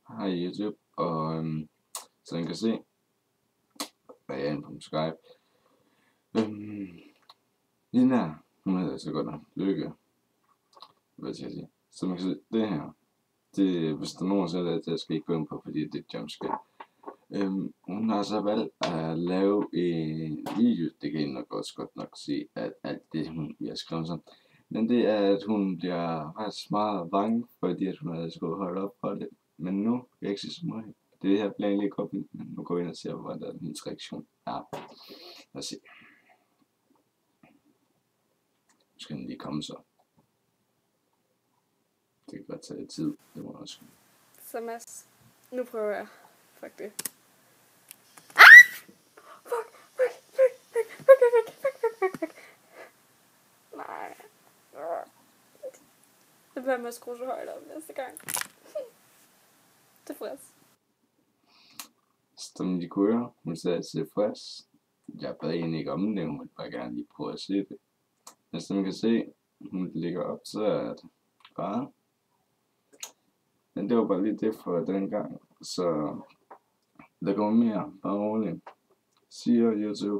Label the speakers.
Speaker 1: Hej YouTube, og så I kan se, hvad jeg er inde på Skype. Lige her, hun hedder så godt nok Lykke, hvad skal jeg sige. Så man kan se, det her, det hvis der er nogen, så er det, jeg skal ikke gå ind på, fordi det er et jumpscare. Hun har så valgt at lave en video, det kan I nok også godt nok sige, at alt det hun bliver skrevet sådan. Men det er, at hun bliver faktisk meget bange, fordi at hun havde skulle holde op for det. Men nu kan jeg ikke sige så meget. Det her bliver egentlig godt, men nu går vi ind og ser, hvordan hendes reaktion er. Lad os se. Nu skal den lige komme så. Det kan godt tage lidt tid, det må også.
Speaker 2: Så Mads, nu prøver jeg. Fuck det. Nej. Det bliver med at skrue så højt op næste gang. Tilfreds.
Speaker 1: Som de kunne høre, hun sagde tilfreds. Jeg bad egentlig ikke om det, hun ville bare gerne lige prøve at se det. Men som man kan se, hun ligger op til at bare. Men det var bare lige det for den gang. Så der kommer mere, bare roligt. See you, YouTube.